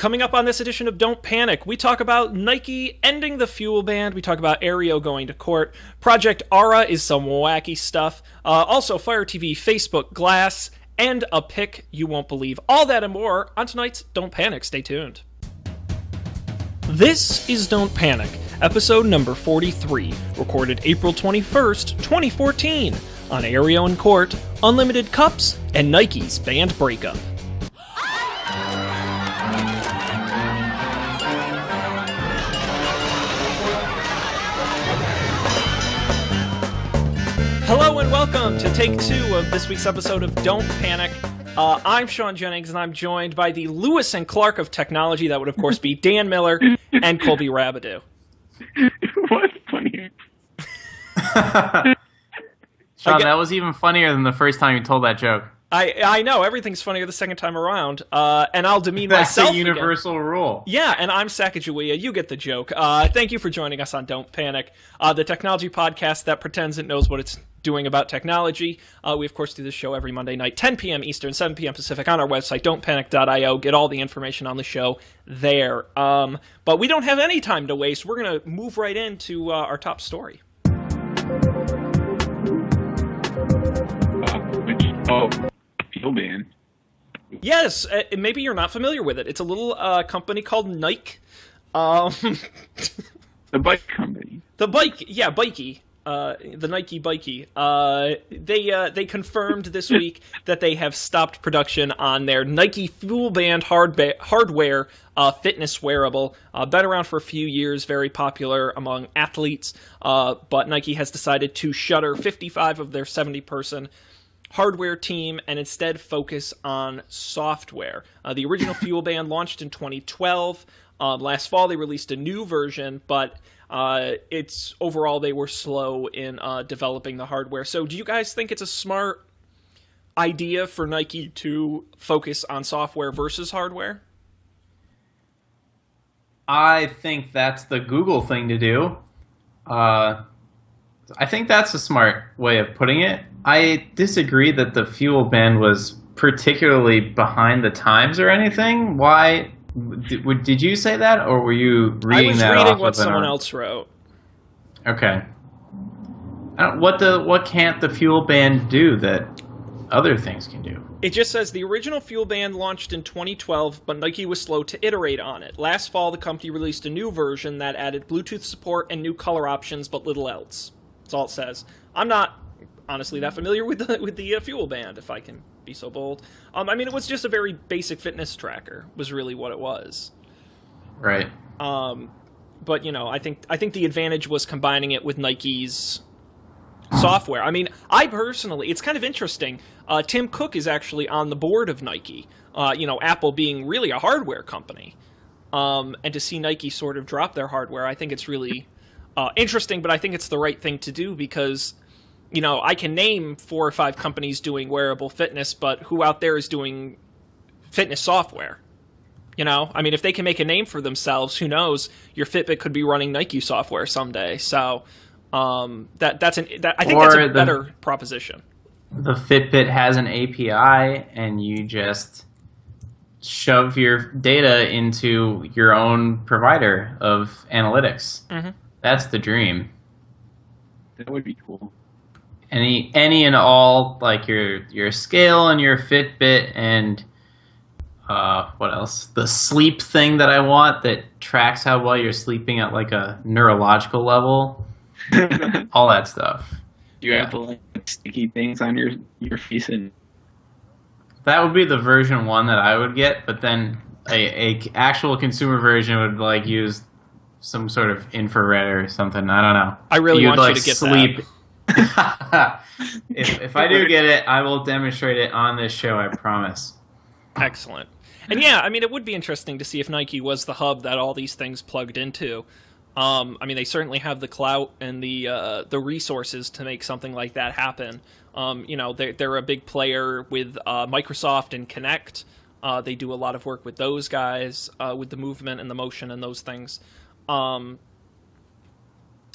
Coming up on this edition of Don't Panic, we talk about Nike ending the fuel ban. We talk about Aereo going to court. Project Aura is some wacky stuff. Also, Fire TV, Facebook, Glass, and a pick you won't believe. All that and more on tonight's Don't Panic. Stay tuned. This is Don't Panic, episode number 43, recorded April 21st, 2014, on Aereo in Court, Unlimited Cups, and Nike's banned Breakup. Hello and welcome to take two of this week's episode of Don't Panic. I'm Sean Jennings, and I'm joined by the Lewis and Clark of technology. That would, of course, be Dan Miller and Colby Rabidou. What's funny? Sean, that was even funnier than the first time you told that joke. I know, everything's funnier the second time around, and I'll demean myself. That's a universal rule. Yeah, and I'm Sacagawea. You get the joke. Thank you for joining us on Don't Panic, the technology podcast that pretends it knows what it's doing about technology. We, of course, do this show every Monday night, 10 p.m. Eastern, 7 p.m. Pacific, on our website, don'tpanic.io. Get all the information on the show there. But we don't have any time to waste. We're going to move right into our top story. Fuel ban. Yes, maybe you're not familiar with it. It's a little company called Nike. The bike company. The bike, yeah, Bikey. The Nike Bikey. They confirmed this week that they have stopped production on their Nike Fuel Band hardware fitness wearable. Been around for a few years, very popular among athletes, but Nike has decided to shutter 55 of their 70-person hardware team and instead focus on software. The original Fuel Band launched in 2012. Last fall they released a new version, but it's overall they were slow in developing the hardware. So do you guys think it's a smart idea for Nike to focus on software versus hardware? I think that's the Google thing to do. I think that's a smart way of putting it. I disagree that the fuel ban was particularly behind the times or anything. Why? Did you say that, or were you reading that off? I was reading what someone else wrote. Okay. What can't the fuel ban do that other things can do? It just says the original fuel ban launched in 2012, but Nike was slow to iterate on it. Last fall, the company released a new version that added Bluetooth support and new color options, but little else. That's all it says. I'm not honestly that familiar with the fuel band, if I can be so bold. I mean, it was just a very basic fitness tracker, was really what it was. Right. But, you know, I think the advantage was combining it with Nike's software. I mean, I personally, it's kind of interesting. Tim Cook is actually on the board of Nike, Apple being really a hardware company. And to see Nike sort of drop their hardware, I think it's really interesting, but I think it's the right thing to do because, you know, I can name 4 or 5 companies doing wearable fitness, but who out there is doing fitness software? You know, I mean, if they can make a name for themselves, who knows? Your Fitbit could be running Nike software someday. So I think that's a better proposition. The Fitbit has an API, and you just shove your data into your own provider of analytics. Mm-hmm. That's the dream. That would be cool. Any and all, like your scale and your Fitbit and what else? The sleep thing that I want that tracks how well you're sleeping at like a neurological level. All that stuff. Do you have the like sticky things on your face? And that would be the version 1 that I would get, but then a actual consumer version would like use some sort of infrared or something. I don't know. I really want you to get sleep. That. if I do get it, I will demonstrate it on this show, I promise. Excellent. And yeah, I mean, it would be interesting to see if Nike was the hub that all these things plugged into. I mean, they certainly have the clout and the resources to make something like that happen. They're a big player with Microsoft and Kinect. They do a lot of work with those guys, with the movement and the motion and those things.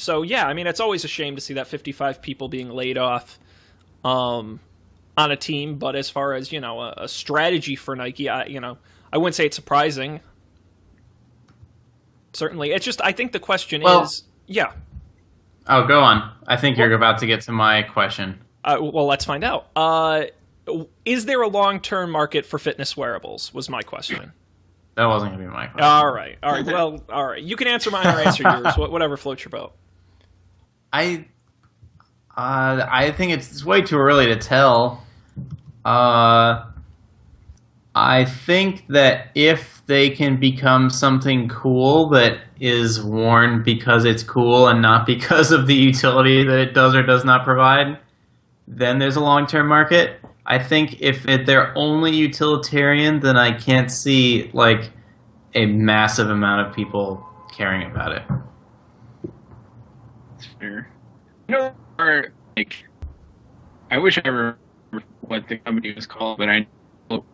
So, yeah, I mean, it's always a shame to see that 55 people being laid off on a team. But as far as, a strategy for Nike, I wouldn't say it's surprising. certainly. It's just I think the question Well- is, yeah. Oh, go on. I think you're about to get to my question. Well, let's find out. Is there a long-term market for fitness wearables? Was my question. That wasn't going to be my question. All right. Well, all right. You can answer mine or answer yours. Whatever floats your boat. I think it's way too early to tell. I think that if they can become something cool that is worn because it's cool and not because of the utility that it does or does not provide, then there's a long-term market. I think if they're only utilitarian, then I can't see like a massive amount of people caring about it. That's fair. Or like, I wish I remember what the company was called, but I know.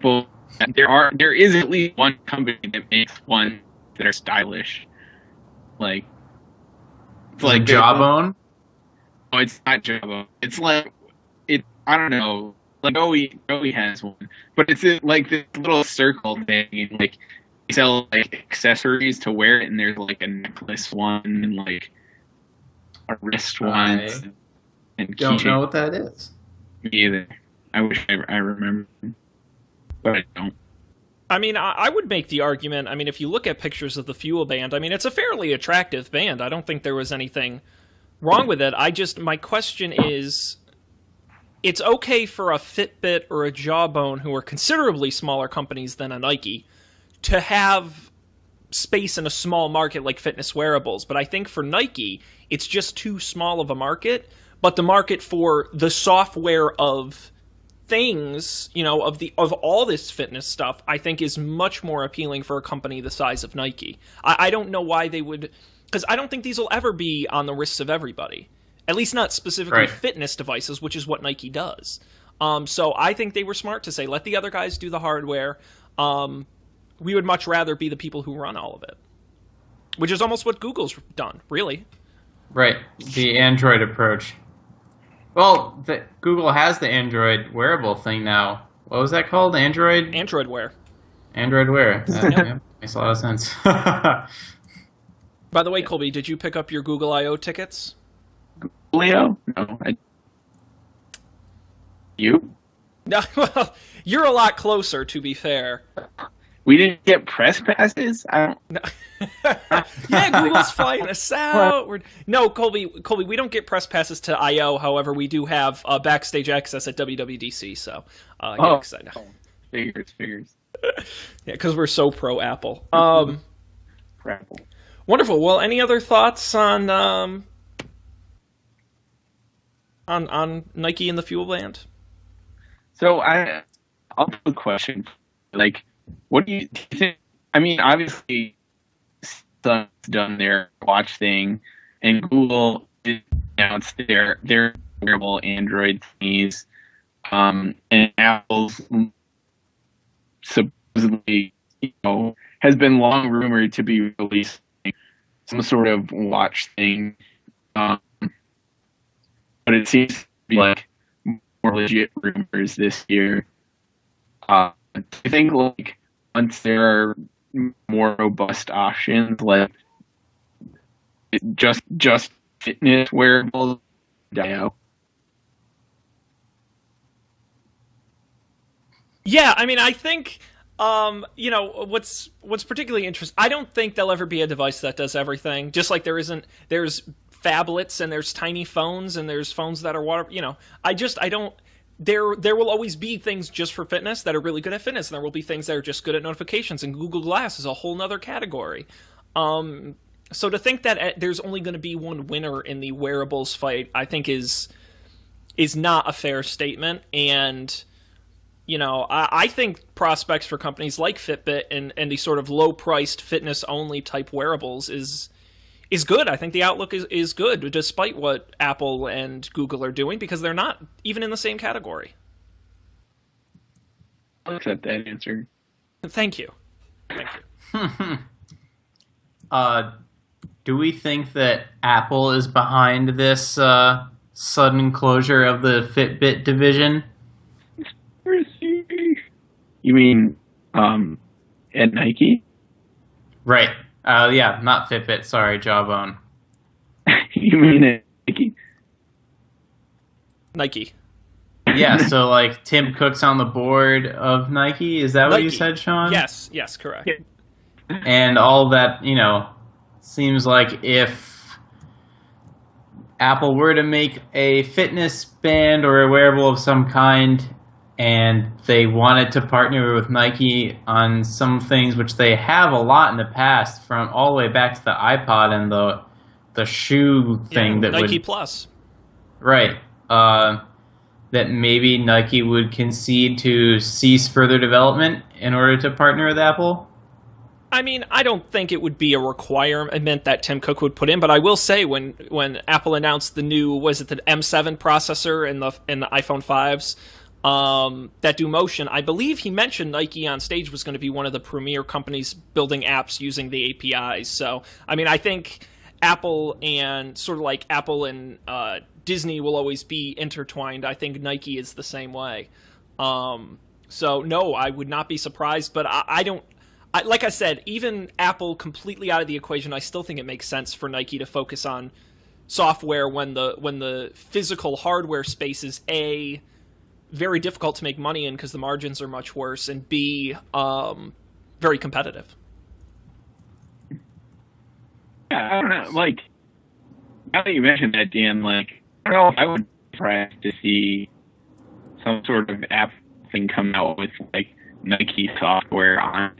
Well, there is at least one company that makes ones that are stylish. Like, it's Like Jawbone? No, it's not Jawbone. It's like I don't know. Like Bowie has one, but it's like this little circle thing. And, like they sell like accessories to wear it, and there's like a necklace one and like a wrist one. And Don't keychain. know what that is. Me either. I wish I remember, but I don't. I mean, I would make the argument. I mean, if you look at pictures of the Fuel band, I mean, it's a fairly attractive band. I don't think there was anything wrong with it. My question is, it's okay for a Fitbit or a Jawbone, who are considerably smaller companies than a Nike, to have space in a small market like fitness wearables. But I think for Nike, it's just too small of a market. But the market for the software of things, of all this fitness stuff, I think is much more appealing for a company the size of Nike. I don't know why they would, because I don't think these will ever be on the wrists of everybody. At least not specifically fitness devices, which is what Nike does. So I think they were smart to say, let the other guys do the hardware. We would much rather be the people who run all of it, which is almost what Google's done, really. Right, the Android approach. Well, Google has the Android wearable thing now. What was that called? Android Wear. Android Wear. Yeah, makes a lot of sense. By the way, Colby, did you pick up your Google I/O tickets? Leo? No. You? No, well, you're a lot closer, to be fair. We didn't get press passes? I don't. Yeah, Google's flying us out. No, Colby, we don't get press passes to I/O. However, we do have backstage access at WWDC. So, yeah, excited. Figures. Yeah, because we're so pro Apple. Apple. Wonderful. Well, any other thoughts on Nike and the Fuel band? So I'll do a question. Like, what do you think? I mean, obviously, Samsung's done their watch thing, and Google announced their wearable Android thingies, and Apple's supposedly, has been long rumored to be releasing some sort of watch thing, but it seems to be like more legit rumors this year. Do you think like once there are more robust options, like just fitness wearables, die out? Yeah, I mean, I think what's particularly interesting. I don't think there'll ever be a device that does everything. Just like there's phablets and there's tiny phones and there's phones that are water. I don't. There will always be things just for fitness that are really good at fitness, and there will be things that are just good at notifications, and Google Glass is a whole nother category. So to think that there's only going to be one winner in the wearables fight, I think is not a fair statement. And, I think prospects for companies like Fitbit and the sort of low-priced fitness-only type wearables is good. I think the outlook is good, despite what Apple and Google are doing, because they're not even in the same category. I'll accept that answer. Thank you. Do we think that Apple is behind this sudden closure of the Fitbit division? You mean at Nike? Right. Yeah, not Fitbit. Sorry, Jawbone. You mean it, Nike? Nike. Yeah, so like Tim Cook's on the board of Nike. Is that what you said, Sean? Yes, correct. Yeah. And all that, seems like if Apple were to make a fitness band or a wearable of some kind and they wanted to partner with Nike on some things, which they have a lot in the past, from all the way back to the iPod and the shoe thing that Nike would... Plus. Right. That maybe Nike would concede to cease further development in order to partner with Apple? I mean, I don't think it would be a requirement that Tim Cook would put in, but I will say when Apple announced the new, was it the M7 processor in the iPhone 5s that do motion, I believe he mentioned Nike on stage was going to be one of the premier companies building apps using the APIs. So, I mean, I think Apple and sort of like Apple and Disney will always be intertwined. I think Nike is the same way. So, no, I would not be surprised, but I don't... like I said, even Apple completely out of the equation, I still think it makes sense for Nike to focus on software when the physical hardware space is A, very difficult to make money in because the margins are much worse, and B, very competitive. Yeah, I don't know. Like, now that you mentioned that, Dan, like, I don't know if I would be surprised to see some sort of app thing come out with, like, Nike software on it.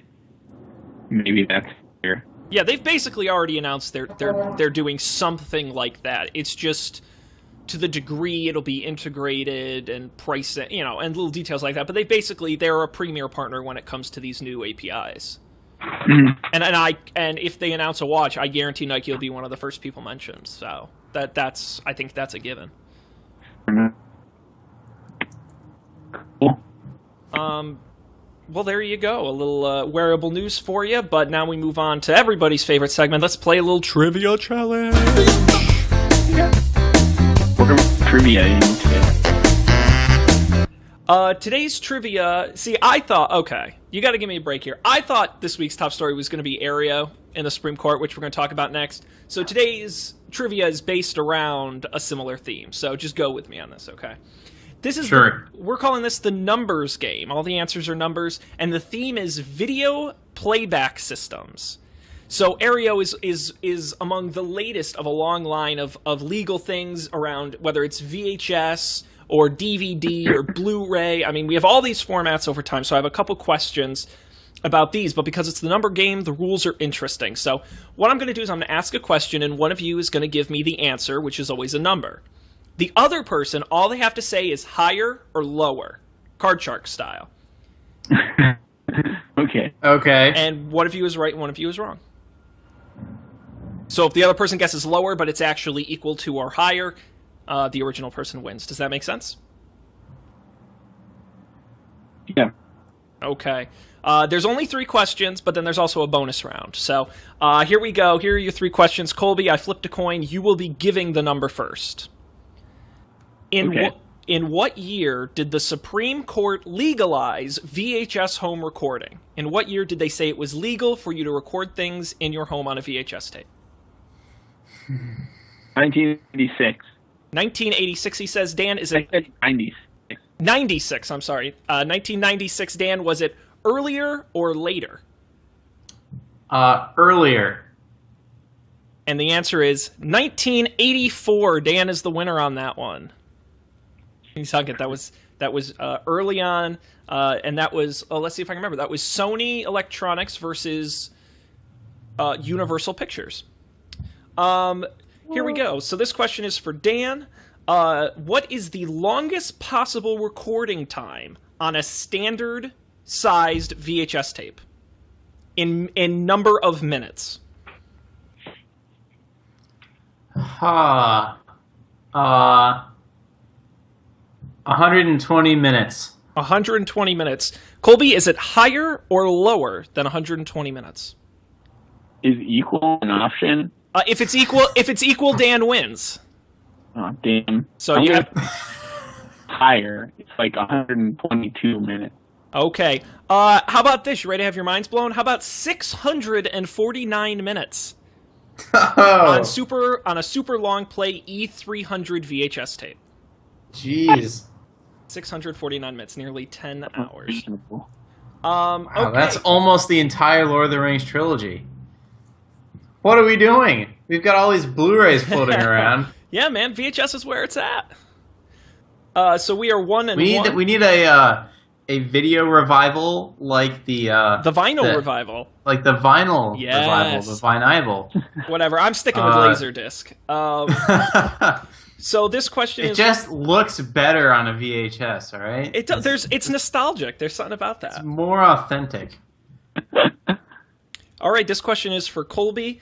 Maybe that's fair. Yeah, they've basically already announced they're doing something like that. It's just to the degree it'll be integrated and pricing, and little details like that. But they're a premier partner when it comes to these new APIs. And if they announce a watch, I guarantee Nike will be one of the first people mentioned. So I think that's a given. Cool. Well, there you go. A little wearable news for you. But now we move on to everybody's favorite segment. Let's play a little trivia challenge. We're going to trivia in today. Today's trivia... See, I thought... Okay, you got to give me a break here. I thought this week's top story was going to be Aereo in the Supreme Court, which we're going to talk about next. So today's trivia is based around a similar theme. So just go with me on this, okay? This is sure. We're calling this the numbers game. All the answers are numbers, and the theme is video playback systems. So Aereo is among the latest of a long line of legal things around whether it's VHS or DVD or Blu-ray. I mean, we have all these formats over time, so I have a couple questions about these, but because it's the number game, the rules are interesting. So what I'm going to do is I'm going to ask a question, and one of you is going to give me the answer, which is always a number. The other person, all they have to say is higher or lower, Card Shark style. Okay. And one of you is right and one of you is wrong. So if the other person guesses lower, but it's actually equal to or higher, the original person wins. Does that make sense? Yeah. Okay. There's only 3 questions, but then there's also a bonus round. So here we go. Here are your 3 questions. Colby, I flipped a coin. You will be giving the number first. In what year did the Supreme Court legalize VHS home recording? In what year did they say it was legal for you to record things in your home on a VHS tape? 1986. 1986, he says. Dan, is it... 96. 96, I'm sorry. 1996, Dan, was it earlier or later? Earlier. And the answer is 1984. Dan is the winner on that one. He's talking. That was early on, and that was. Let's see if I can remember. That was Sony Electronics versus Universal Pictures. Here we go. So this question is for Dan. What is the longest possible recording time on a standard sized VHS tape in number of minutes? 120 minutes. 120 minutes. Colby, is it higher or lower than 120 minutes? Is equal an option? If it's equal, Dan wins. Oh, damn. So you have higher. It's like 122 minutes. Okay. How about this? You ready to have your minds blown? How about 649 minutes on a super long play E300 VHS tape? Jeez. 649 minutes, nearly 10 hours. Wow, Okay. that's almost the entire Lord of the Rings trilogy. What are we doing? We've got all these Blu-rays floating around. Yeah, man, VHS is where it's at. So we are 1-1. We need a video revival like the vinyl revival. Like the vinyl Yes. revival, the vinyl. Whatever. I'm sticking with Laserdisc. So this question It is just looks better on a VHS, all right? it does, it's nostalgic. There's something about that. It's more authentic. All right, this question is for Colby.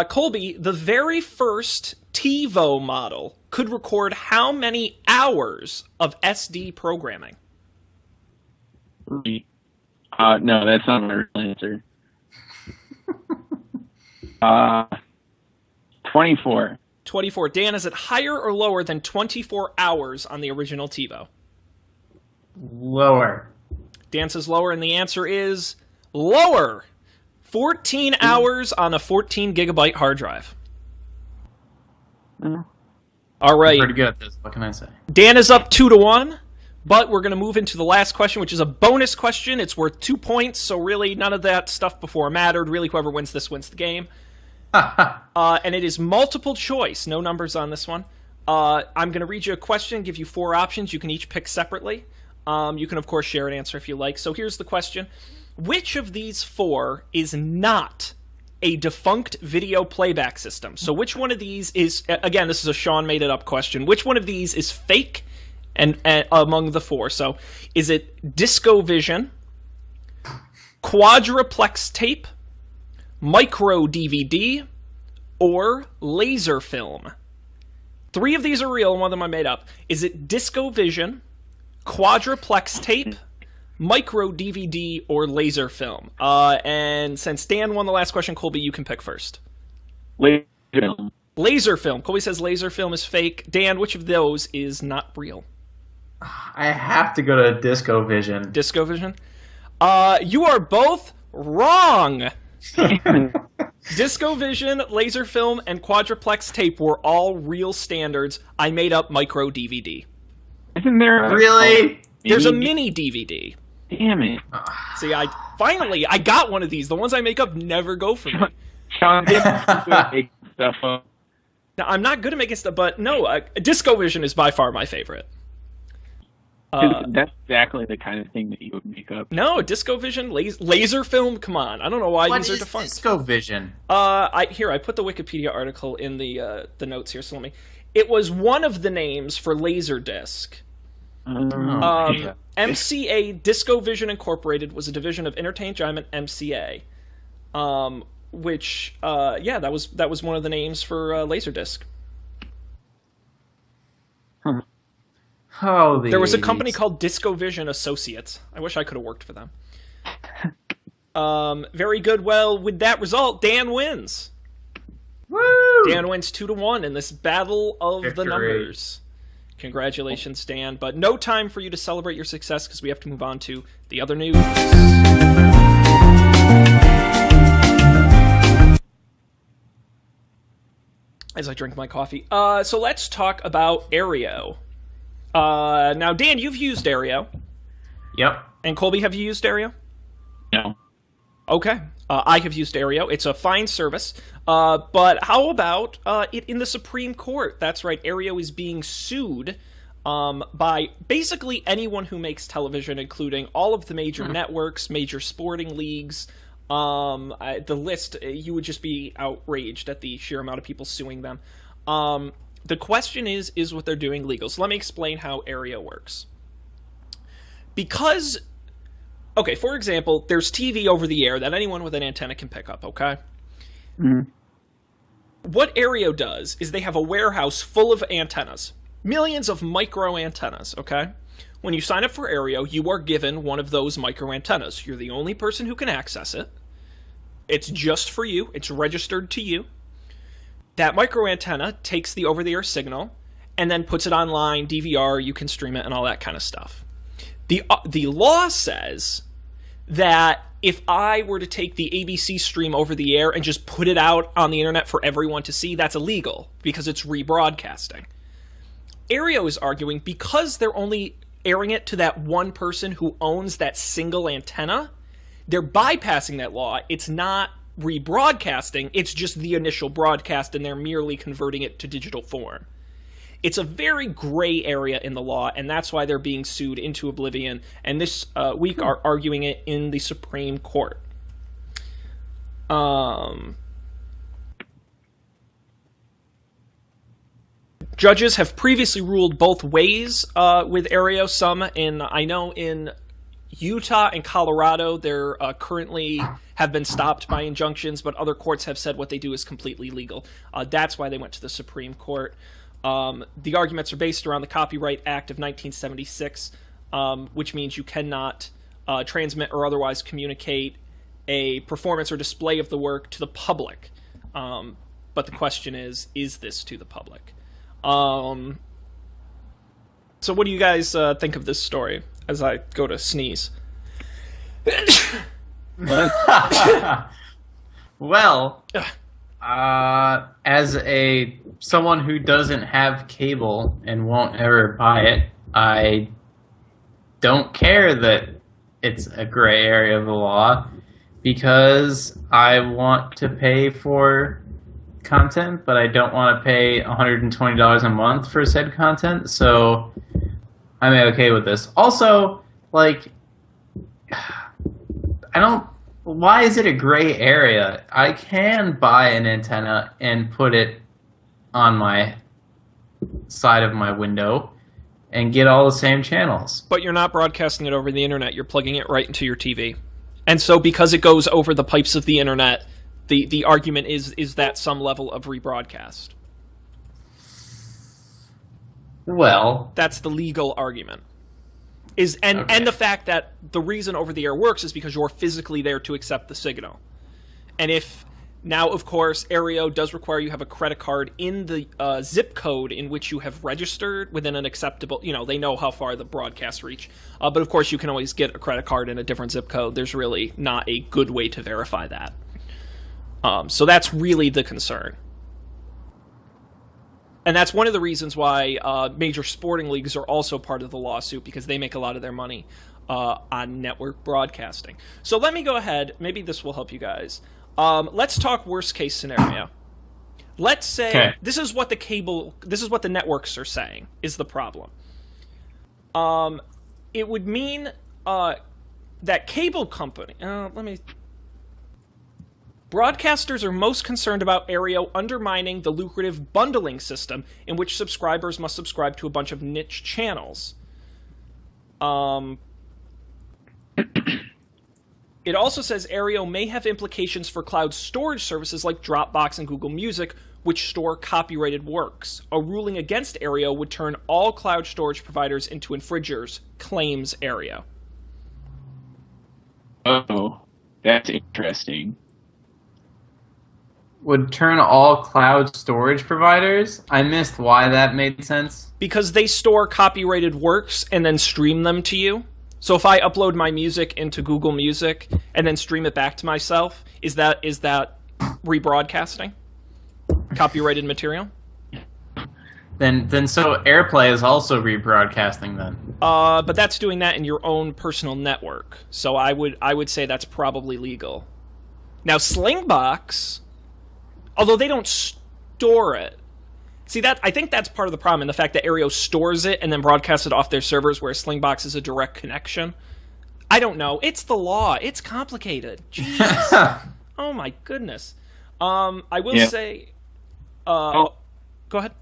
Colby, the very first TiVo model could record how many hours of SD programming? No, that's not my real answer. 24. 24. Dan, is it higher or lower than 24 hours on the original TiVo? Lower. Dan says lower, and the answer is lower. 14 hours on a 14 gigabyte hard drive. All right. Pretty good at this. What can I say? Dan is up 2-1, but we're going to move into the last question, which is a bonus question. It's worth 2 points, so really none of that stuff before mattered. Really, whoever wins this wins the game. And it is multiple choice. No numbers on this one. I'm going to read you a question, give you 4 options. You can each pick separately. You can, of course, share an answer if you like. So here's the question. Which of these 4 is not a defunct video playback system? So which one of these is, again, this is a Sean made it up question. Which one of these is fake and among the 4? So is it DiscoVision, Quadruplex tape, micro DVD, or laser film? 3 of these are real and 1 of them I made up. Is it DiscoVision, Quadruplex tape, micro DVD, or laser film? And since Dan won the last question, Colby, you can pick first. Laser film. Laser film. Colby says laser film is fake. Dan, which of those is not real? I have to go to DiscoVision. DiscoVision? You are both wrong. DiscoVision, laser film, and quadruplex tape were all real standards. I made up micro DVD. Isn't there Really? There's a mini DVD. Damn it. See, I got one of these. The ones I make up never go for me. Sean, make stuff up. Now, I'm not good at making stuff, but no, DiscoVision is by far my favorite. That's exactly the kind of thing that you would make up. No, DiscoVision, laser film. Come on, I don't know why What these are is defunct. DiscoVision? I put the Wikipedia article in the notes here. So let me. It was one of the names for Laserdisc. MCA DiscoVision Incorporated was a division of Entertainment MCA, which that was one of the names for Laserdisc. Huh. Oh, There was a company called DiscoVision Associates. I wish I could have worked for them. Very good. Well, with that result, Dan wins. Woo! Dan wins 2-1 in this battle of the Victory. numbers. Congratulations, Dan. But no time for you to celebrate your success because we have to move on to the other news. As I drink my coffee. So let's talk about Aereo. Now, Dan, you've used Aereo. Yep. And Colby, have you used Aereo? No. Okay. I have used Aereo. It's a fine service. But how about it in the Supreme Court? That's right. Aereo is being sued by basically anyone who makes television, including all of the major networks, major sporting leagues. The list, you would just be outraged at the sheer amount of people suing them. The question is what they're doing legal? So let me explain how Aereo works. Because, okay, for example, there's TV over the air that anyone with an antenna can pick up, okay? Mm-hmm. What Aereo does is they have a warehouse full of antennas. Millions of micro antennas, okay? When you sign up for Aereo, you are given one of those micro antennas. You're the only person who can access it. It's just for you. It's registered to you. That micro antenna takes the over-the-air signal and then puts it online, DVR, you can stream it, and all that kind of stuff. The law says that if I were to take the ABC stream over the air and just put it out on the internet for everyone to see, that's illegal because it's rebroadcasting. Aereo is arguing because they're only airing it to that one person who owns that single antenna, they're bypassing that law. It's not rebroadcasting, it's just the initial broadcast, and they're merely converting it to digital form. It's a very gray area in the law, and that's why they're being sued into oblivion, and this week are arguing it in the Supreme Court. Judges have previously ruled both ways with Aereo. Some I know in Utah and Colorado, they're currently have been stopped by injunctions, but other courts have said what they do is completely legal. That's why they went to the Supreme Court. The arguments are based around the Copyright Act of 1976, which means you cannot transmit or otherwise communicate a performance or display of the work to the public. But the question is this to the public? So what do you guys think of this story as I go to sneeze? Well, as someone who doesn't have cable and won't ever buy it, I don't care that it's a gray area of the law because I want to pay for content, but I don't want to pay $120 a month for said content, so I'm okay with this. Also, like, why is it a gray area? I can buy an antenna and put it on my side of my window and get all the same channels. But you're not broadcasting it over the internet, you're plugging it right into your TV. And so because it goes over the pipes of the internet, the argument is that some level of rebroadcast. Well, that's the legal argument. And the fact that the reason over the air works is because you're physically there to accept the signal. And if now, of course, Aereo does require you have a credit card in the zip code in which you have registered within an acceptable, they know how far the broadcasts reach. But of course, you can always get a credit card in a different zip code. There's really not a good way to verify that. So that's really the concern. And that's one of the reasons why major sporting leagues are also part of the lawsuit, because they make a lot of their money on network broadcasting. So let me go ahead. Maybe this will help you guys. Let's talk worst case scenario. Let's say this is what the networks are saying is the problem. It would mean that cable company. Broadcasters are most concerned about Aereo undermining the lucrative bundling system in which subscribers must subscribe to a bunch of niche channels. It also says Aereo may have implications for cloud storage services like Dropbox and Google Music, which store copyrighted works. A ruling against Aereo would turn all cloud storage providers into infringers, claims Aereo. Oh, that's interesting. Would turn all cloud storage providers? I missed why that made sense. Because they store copyrighted works and then stream them to you. So if I upload my music into Google Music and then stream it back to myself, is that rebroadcasting copyrighted material? Then so AirPlay is also rebroadcasting then. But that's doing that in your own personal network. So I would say that's probably legal. Now Slingbox, although they don't store it. See, I think that's part of the problem, in the fact that Aereo stores it and then broadcasts it off their servers, whereas Slingbox is a direct connection. I don't know. It's the law. It's complicated. Jeez. Oh, my goodness. I will say... go ahead.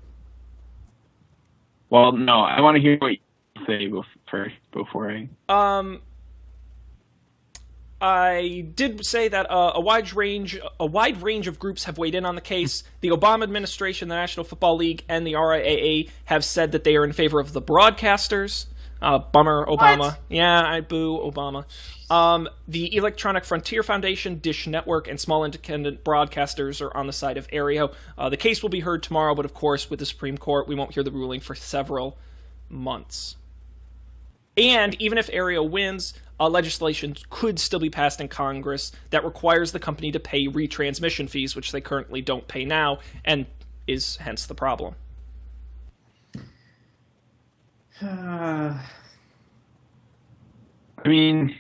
Well, no, I want to hear what you say first before I... I did say that a wide range of groups have weighed in on the case. The Obama administration, the National Football League, and the RIAA have said that they are in favor of the broadcasters. Bummer, Obama. What? Yeah, I boo Obama. The Electronic Frontier Foundation, Dish Network, and small independent broadcasters are on the side of Aereo. The case will be heard tomorrow, but of course, with the Supreme Court, we won't hear the ruling for several months. And even if Aereo wins, legislation could still be passed in Congress that requires the company to pay retransmission fees, which they currently don't pay now, and is hence the problem. I mean,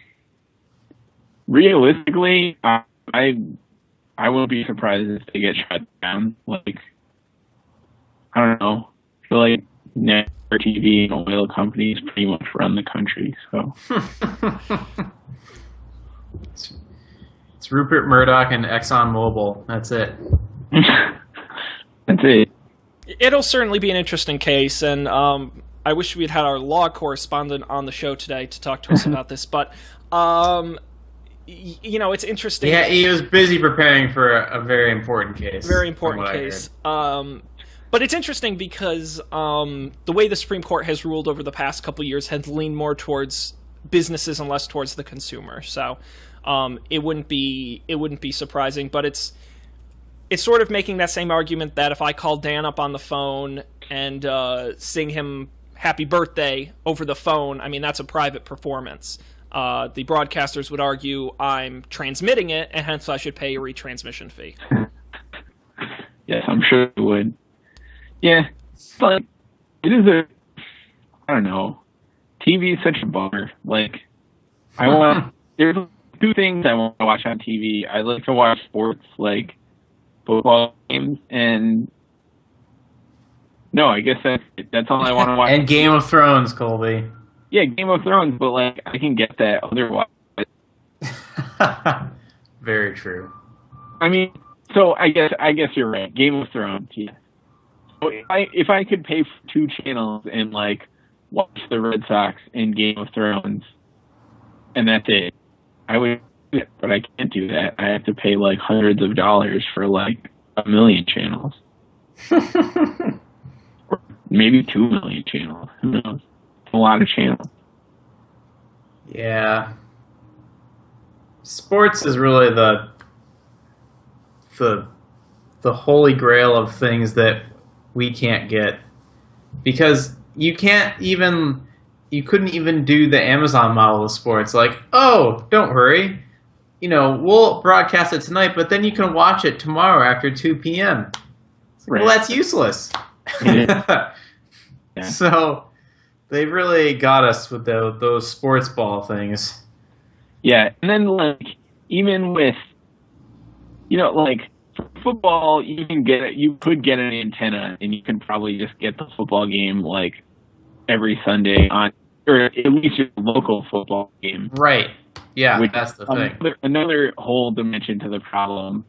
realistically, I won't be surprised if they get shut down. Like, I don't know. I feel like network TV and oil companies pretty much run the country. So it's Rupert Murdoch and ExxonMobil. That's it. That's it. It'll certainly be an interesting case, and I wish we'd had our law correspondent on the show today to talk to us about this. But it's interesting. Yeah, he was busy preparing for a very important case. Very important case. But it's interesting because the way the Supreme Court has ruled over the past couple years has leaned more towards businesses and less towards the consumer. So it wouldn't be surprising, but it's sort of making that same argument that if I call Dan up on the phone and sing him happy birthday over the phone, I mean, that's a private performance. The broadcasters would argue I'm transmitting it, and hence I should pay a retransmission fee. Yes, I'm sure it would. Yeah, but it is I don't know. TV is such a bummer. Like, there's two things I want to watch on TV. I like to watch sports, like football games, and no, I guess that's all I want to watch. And Game of Thrones, Colby. Yeah, Game of Thrones, but like I can get that otherwise. Very true. I mean, so I guess you're right. Game of Thrones, yeah. So if I could pay for 2 channels and like watch the Red Sox and Game of Thrones, and that's it, I would do it. But I can't do that. I have to pay like hundreds of dollars for like 1 million channels, or maybe 2 million channels. Who knows? A lot of channels. Yeah. Sports is really the holy grail of things that we can't get, because you couldn't even do the Amazon model of sports. Like, oh, don't worry, we'll broadcast it tonight, but then you can watch it tomorrow after 2 p.m. Right. Well, that's useless. Yeah. So they really got us with those sports ball things. Yeah, and then like even with like for football, you could get an antenna, and you can probably just get the football game like every Sunday on, or at least your local football game. Right. Yeah, that's the thing. Another whole dimension to the problem.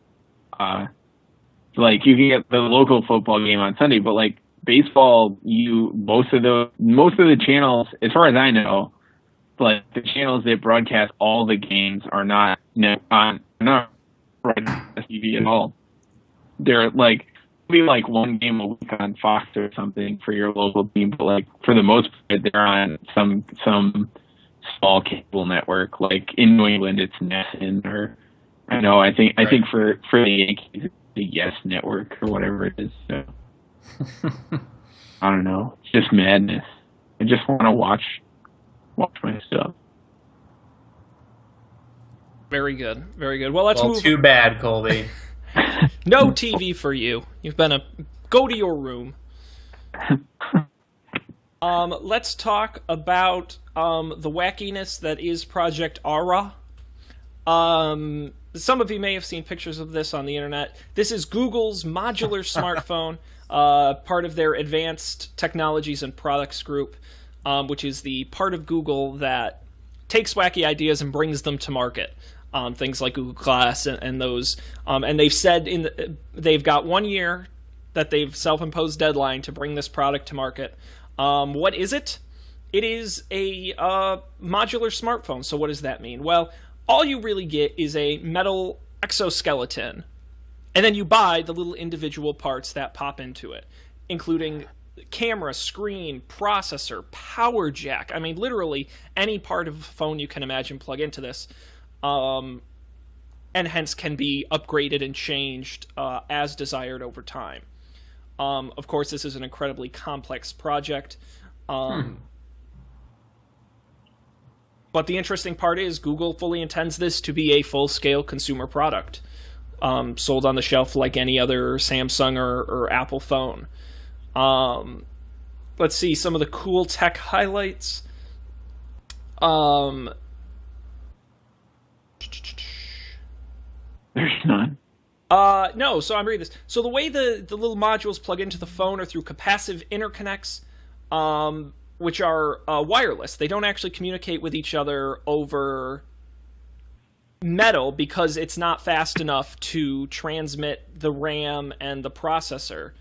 Like you can get the local football game on Sunday, but like baseball, most of the channels, as far as I know, but the channels that broadcast all the games are not broadcast TV at all. They're like maybe like one game a week on Fox or something for your local team, but like for the most part, they're on some small cable network. Like in New England, it's NESN, or I think for the Yankees, it's the Yes Network or whatever it is. So I don't know. It's just madness. I just want to watch my stuff. Very good. Very good. Well, let's move. Too bad, Colby. No TV for you. You've been go to your room. Let's talk about the wackiness that is Project Aura. Some of you may have seen pictures of this on the internet. This is Google's modular smartphone, part of their Advanced Technologies and Products group, which is the part of Google that takes wacky ideas and brings them to market. Things like Google Glass and those. And they've said they've got 1 year that they've self-imposed deadline to bring this product to market. What is it? It is a modular smartphone. So what does that mean? Well, all you really get is a metal exoskeleton, and then you buy the little individual parts that pop into it, including camera, screen, processor, power jack. I mean, literally any part of a phone you can imagine plug into this, and hence can be upgraded and changed as desired over time. Of course, this is an incredibly complex project. But the interesting part is Google fully intends this to be a full-scale consumer product, sold on the shelf like any other Samsung or Apple phone. Let's see some of the cool tech highlights. There's none. No, so I'm reading this. So the way the little modules plug into the phone are through capacitive interconnects, which are wireless. They don't actually communicate with each other over metal because it's not fast enough to transmit the RAM and the processor,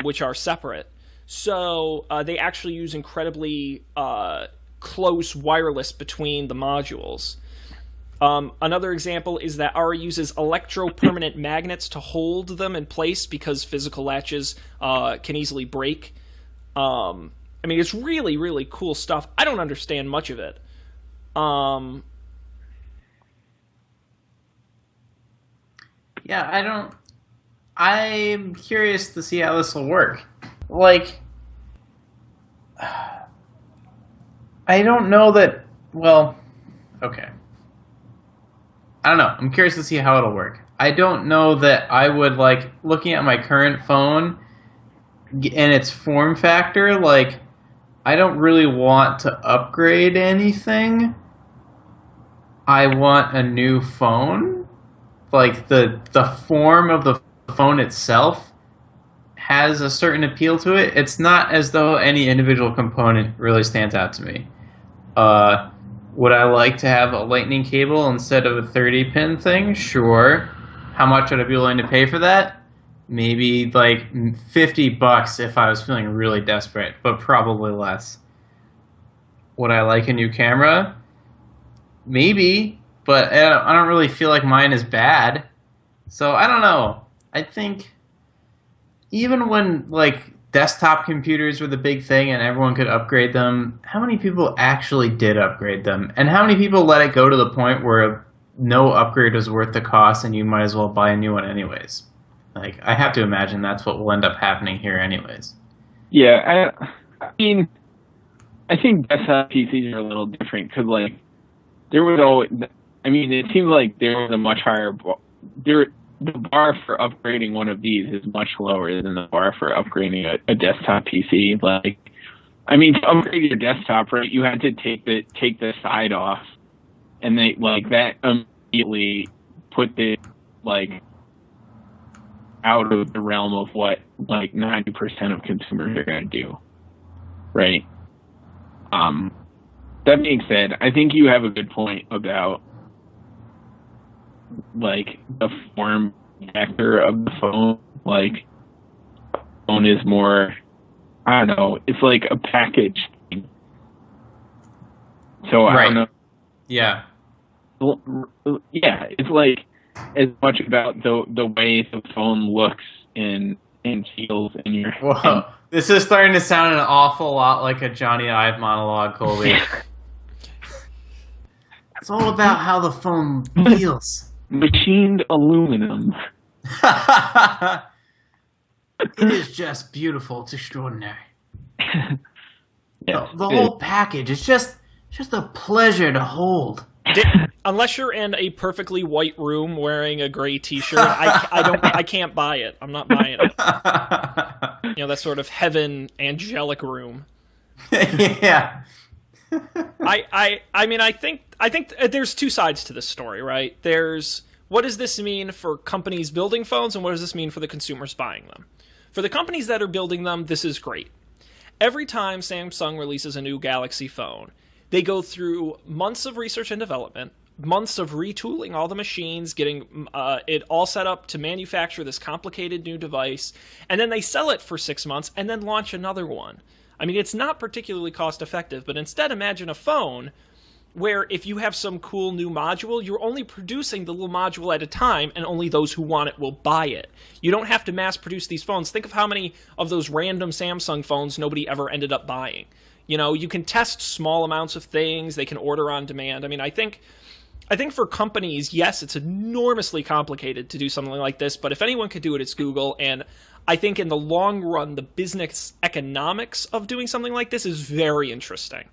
which are separate. So they actually use incredibly close wireless between the modules. Another example is that Aereo uses electropermanent magnets to hold them in place because physical latches can easily break. I mean, it's really, really cool stuff. I don't understand much of it. Yeah, I don't... I'm curious to see how this will work. Like, I don't know that... Well, okay. I don't know. I'm curious to see how it'll work. I don't know that I would, like, looking at my current phone and its form factor, like, I don't really want to upgrade anything. I want a new phone. Like, the form of the phone itself has a certain appeal to it. It's not as though any individual component really stands out to me. Would I like to have a lightning cable instead of a 30-pin thing? Sure. How much would I be willing to pay for that? Maybe like $50 if I was feeling really desperate, but probably less. Would I like a new camera? Maybe, but I don't really feel like mine is bad. So I don't know. I think even when like desktop computers were the big thing and everyone could upgrade them, how many people actually did upgrade them? And how many people let it go to the point where no upgrade was worth the cost and you might as well buy a new one anyways? Like, I have to imagine that's what will end up happening here anyways. Yeah, I mean, I think desktop PCs are a little different because, like, there was always, I mean, it seems like there was a much higher, the bar for upgrading one of these is much lower than the bar for upgrading a desktop PC. Like, I mean, to upgrade your desktop, right, you had to take the side off, and they, like, that immediately put the, like, out of the realm of what, like, 90% of consumers are going to do, right? That being said, I think you have a good point about, like, the form factor of the phone. Like, phone is more, I don't know, it's like a package thing. So I don't know. Yeah. Yeah, it's like as much about the way the phone looks and feels in your. Whoa. This is starting to sound an awful lot like a Johnny Ive monologue, Colby. It's all about how the phone feels. Machined aluminum. It is just beautiful. It's extraordinary. Yeah, the whole package is just a pleasure to hold. Unless you're in a perfectly white room wearing a gray T-shirt, I can't buy it. I'm not buying it. You know, that sort of heaven angelic room. Yeah. I mean, I think there's two sides to this story, right? There's what does this mean for companies building phones, and what does this mean for the consumers buying them? For the companies that are building them, this is great. Every time Samsung releases a new Galaxy phone, they go through months of research and development, months of retooling all the machines, getting it all set up to manufacture this complicated new device, and then they sell it for 6 months and then launch another one. I mean, it's not particularly cost effective, but instead imagine a phone where if you have some cool new module, you're only producing the little module at a time, and only those who want it will buy it. You don't have to mass produce these phones. Think of how many of those random Samsung phones nobody ever ended up buying. You know, you can test small amounts of things. They can order on demand. I mean, I think for companies, yes, it's enormously complicated to do something like this, but if anyone could do it, it's Google. And I think in the long run, the business economics of doing something like this is very interesting.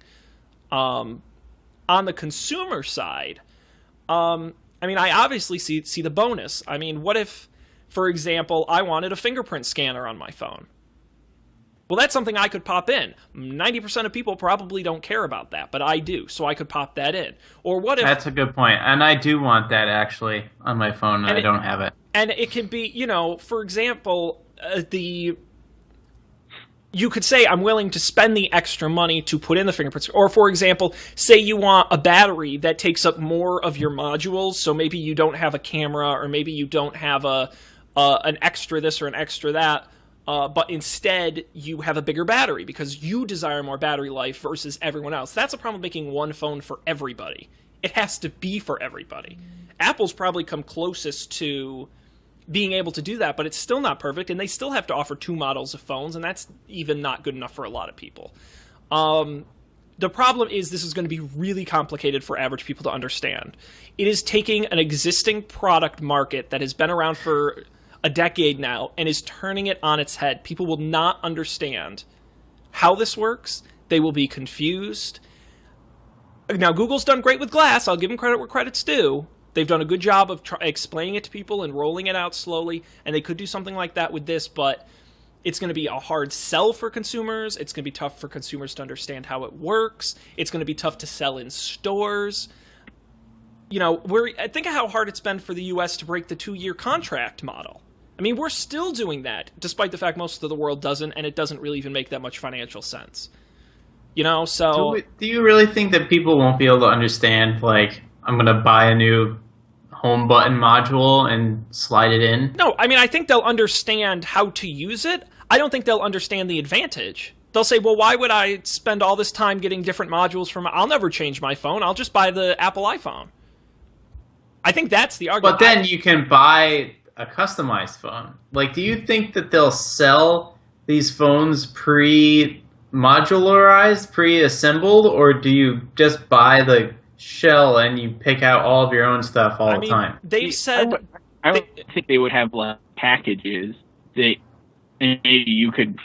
On the consumer side, I mean, I obviously see the bonus. I mean, what if, for example, I wanted a fingerprint scanner on my phone? Well, that's something I could pop in. 90% of people probably don't care about that, but I do, so I could pop that in. Or what if... That's a good point, and I do want that actually on my phone, and I don't have it. And it can be, for example, you could say, I'm willing to spend the extra money to put in the fingerprints. Or, for example, say you want a battery that takes up more of your modules, so maybe you don't have a camera, or maybe you don't have an extra this or an extra that, but instead you have a bigger battery because you desire more battery life versus everyone else. That's a problem making one phone for everybody. It has to be for everybody. Apple's probably come closest to being able to do that, but it's still not perfect, and they still have to offer 2 models of phones, and that's even not good enough for a lot of people. The problem is this is going to be really complicated for average people to understand. It is taking an existing product market that has been around for a decade now and is turning it on its head. People will not understand how this works. They will be confused. Now, Google's done great with Glass. I'll give them credit where credit's due. They've done a good job of explaining it to people and rolling it out slowly, and they could do something like that with this, but it's going to be a hard sell for consumers. It's going to be tough for consumers to understand how it works. It's going to be tough to sell in stores. Think of how hard it's been for the U.S. to break the 2-year contract model. I mean, we're still doing that, despite the fact most of the world doesn't, and it doesn't really even make that much financial sense. So... Do you really think that people won't be able to understand, like, I'm going to buy a new home button module and slide it in? No, I mean, I think they'll understand how to use it. I don't think they'll understand the advantage. They'll say, well, why would I spend all this time getting different modules from... I'll never change my phone. I'll just buy the Apple iPhone. I think that's the argument. But then you can buy a customized phone. Like, do you think that they'll sell these phones pre-modularized, pre-assembled, or do you just buy the shell and you pick out all of your own stuff all the time? They've said... I would think they would have packages that maybe you could...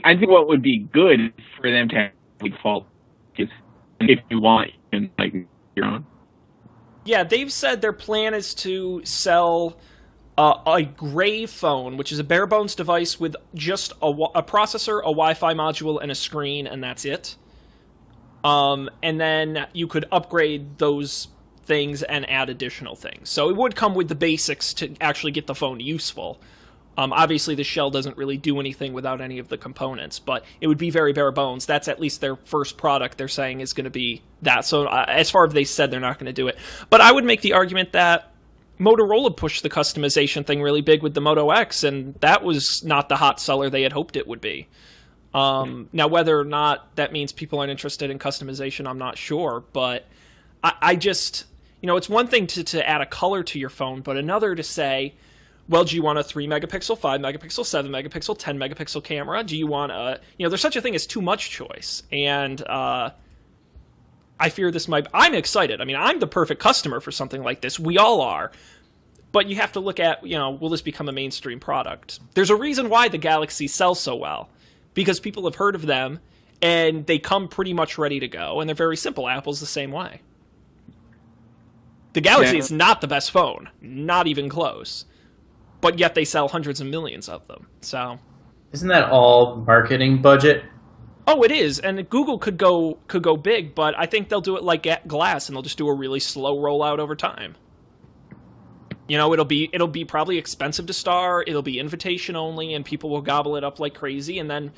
I think what would be good is for them to have default is if you want, you can your own. Yeah, they've said their plan is to sell a gray phone, which is a bare bones device with just a processor, a Wi-Fi module, and a screen, and that's it. And then you could upgrade those things and add additional things. So it would come with the basics to actually get the phone useful. Obviously, the shell doesn't really do anything without any of the components, but it would be very bare bones. That's at least their first product they're saying is going to be that. So as far as they said, they're not going to do it. But I would make the argument that Motorola pushed the customization thing really big with the Moto X, and that was not the hot seller they had hoped it would be. Now, whether or not that means people aren't interested in customization, I'm not sure. But I just, it's one thing to add a color to your phone, but another to say, well, do you want a 3-megapixel, 5-megapixel, 7-megapixel, 10-megapixel camera? Do you want there's such a thing as too much choice. And I fear this might... I'm excited. I mean, I'm the perfect customer for something like this. We all are. But you have to look at, will this become a mainstream product? There's a reason why the Galaxy sells so well. Because people have heard of them, and they come pretty much ready to go, and they're very simple. Apple's the same way. The Galaxy is not the best phone. Not even close. But yet they sell hundreds of millions of them. So, isn't that all marketing budget? Oh, it is, and Google could go big, but I think they'll do it like Glass, and they'll just do a really slow rollout over time. It'll be probably expensive to start. It'll be invitation only, and people will gobble it up like crazy. And then,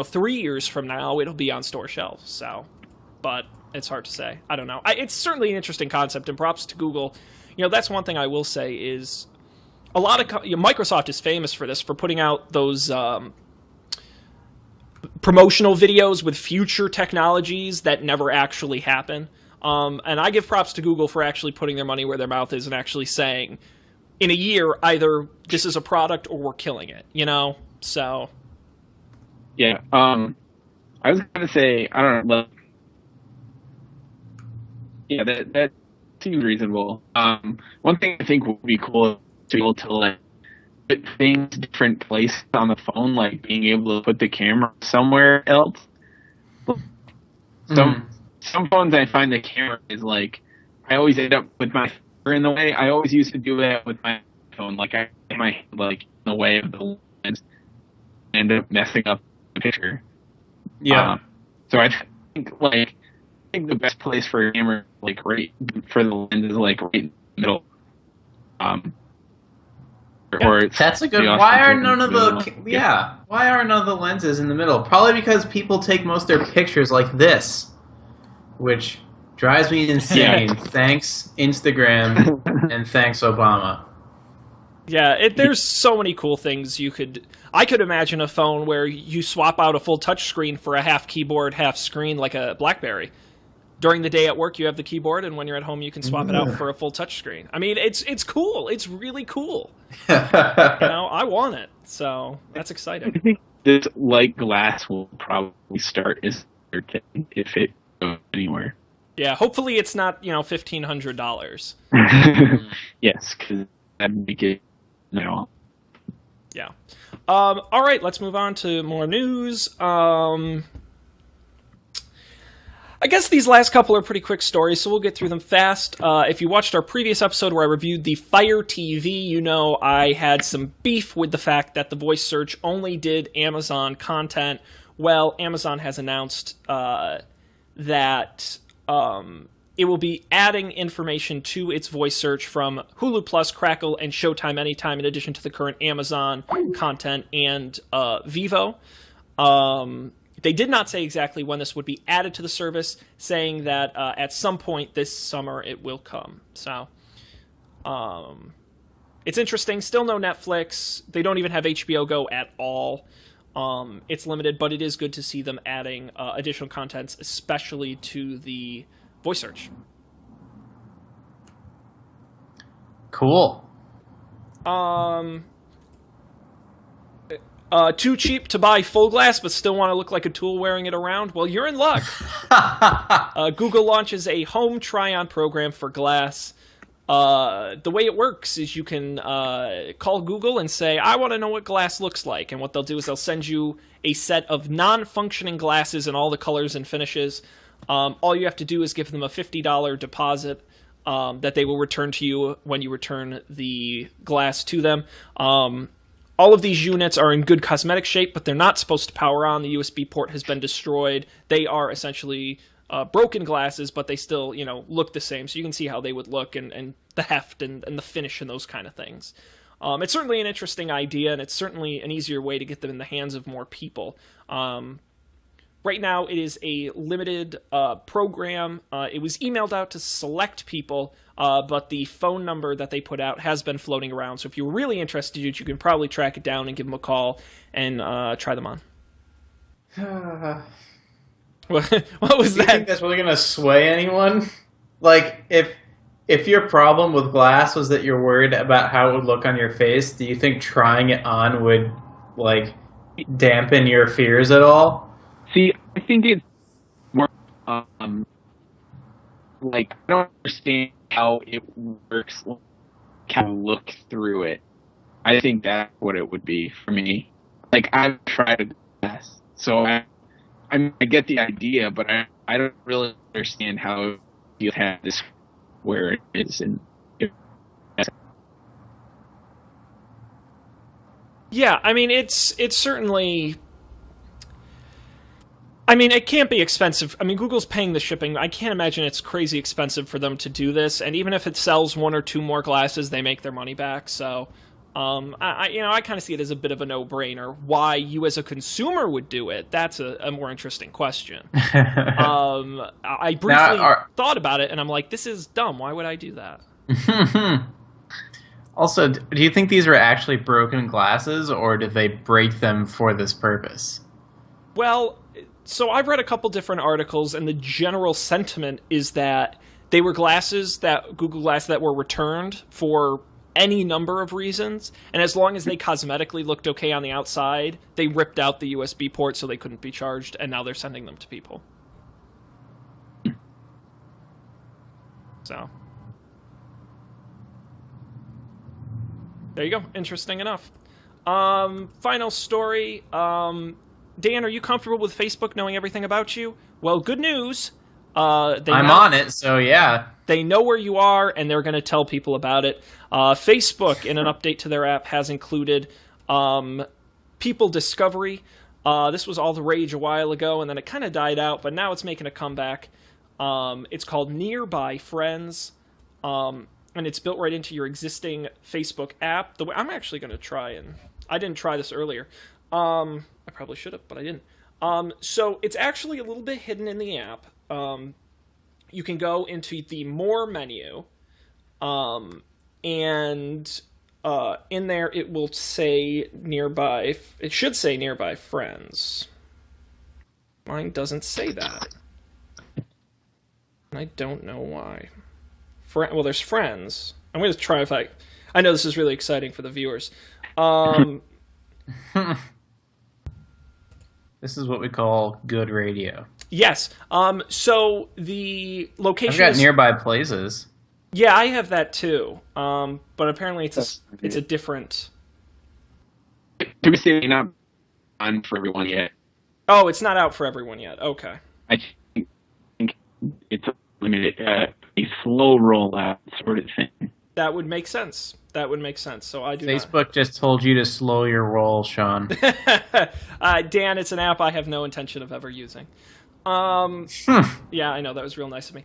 3 years from now, it'll be on store shelves. So, but it's hard to say. I don't know. It's certainly an interesting concept, and props to Google. That's one thing I will say is a lot of Microsoft is famous for this, for putting out those promotional videos with future technologies that never actually happen. And I give props to Google for actually putting their money where their mouth is and actually saying, in a year, either this is a product or we're killing it, So. Yeah. I was going to say, I don't know. Yeah, that seems reasonable. One thing I think would be cool is to be able to put things different places on the phone, like being able to put the camera somewhere else. some phones I find the camera is like, I always end up with my finger in the way. I always used to do that with my phone. Like I had my hand like in the way of the lens and end up messing up the picture. Yeah. So I think the best place for a camera, like right for the lens, is like right in the middle. Or That's a good. Why are none of the Why are none of the lenses in the middle? Probably because people take most of their pictures like this, which drives me insane. Thanks Instagram and thanks Obama. Yeah, there's so many cool things I could imagine a phone where you swap out a full touchscreen for a half keyboard, half screen, like a BlackBerry. During the day at work, you have the keyboard, and when you're at home, you can swap it out for a full touchscreen. I mean, it's cool. It's really cool. I want it, so that's exciting. I think this light glass will probably start as a thing if it goes anywhere. Yeah, hopefully it's not $1,500. Yes, because that'd make it. No. Yeah. All right, let's move on to more news. I guess these last couple are pretty quick stories, so we'll get through them fast. If you watched our previous episode where I reviewed the Fire TV, you know I had some beef with the fact that the voice search only did Amazon content. Well, Amazon has announced that it will be adding information to its voice search from Hulu Plus, Crackle, and Showtime Anytime, in addition to the current Amazon content and Vivo. They did not say exactly when this would be added to the service, saying that at some point this summer it will come. So it's interesting. Still no Netflix. They don't even have HBO Go at all. It's limited, but it is good to see them adding additional contents, especially to the voice search. Cool. Too cheap to buy full glass, but still want to look like a tool wearing it around? Well, you're in luck. Google launches a home try-on program for glass. The way it works is you can call Google and say, I want to know what glass looks like. And what they'll do is they'll send you a set of non-functioning glasses in all the colors and finishes. All you have to do is give them a $50 deposit that they will return to you when you return the glass to them. All of these units are in good cosmetic shape, but they're not supposed to power on. The USB port has been destroyed. They are essentially broken glasses, but they still, look the same. So you can see how they would look and the heft and the finish and those kind of things. It's certainly an interesting idea, and it's certainly an easier way to get them in the hands of more people. Right now, it is a limited program. It was emailed out to select people, but the phone number that they put out has been floating around. So if you're really interested, you can probably track it down and give them a call and try them on. What was that? Do you think that's really going to sway anyone? Like, if your problem with glass was that you're worried about how it would look on your face, do you think trying it on would, dampen your fears at all? See, I think it's more, I don't understand how it works, how to look through it. I think that's what it would be for me. I've tried a glass, so I get the idea, but I don't really understand how you have this where it is. Yeah, I mean, it's certainly... I mean, it can't be expensive. I mean, Google's paying the shipping. I can't imagine it's crazy expensive for them to do this. And even if it sells one or two more glasses, they make their money back. So, I kind of see it as a bit of a no-brainer. Why you as a consumer would do it, that's a more interesting question. I briefly thought about it, and I'm like, this is dumb. Why would I do that? Also, do you think these are actually broken glasses, or did they break them for this purpose? Well... So I've read a couple different articles, and the general sentiment is that they were Google Glass that were returned for any number of reasons, and as long as they cosmetically looked okay on the outside, they ripped out the USB port so they couldn't be charged, and now they're sending them to people. So. There you go. Interesting enough. Final story. Dan, are you comfortable with Facebook knowing everything about you? Well, good news. I'm on it, so yeah. They know where you are, and they're going to tell people about it. Facebook, in an update to their app, has included people discovery. This was all the rage a while ago, and then it kind of died out, but now it's making a comeback. It's called Nearby Friends, and it's built right into your existing Facebook app. I'm actually going to try, and I didn't try this earlier. I probably should have, but I didn't. So it's actually a little bit hidden in the app. You can go into the More menu, and in there it will say Nearby. It should say Nearby Friends. Mine doesn't say that. I don't know why. Well, there's Friends. I'm going to try if I know this is really exciting for the viewers. This is what we call good radio. Yes. So the location. I've got Nearby Places. Yeah, I have that too. But apparently it's a different. To be saying not on for everyone yet. Oh, it's not out for everyone yet. Okay. I think it's a limited, a slow rollout sort of thing. That would make sense. So I do. Facebook just told you to slow your roll, Sean. Dan, it's an app I have no intention of ever using. Yeah, I know, that was real nice of me.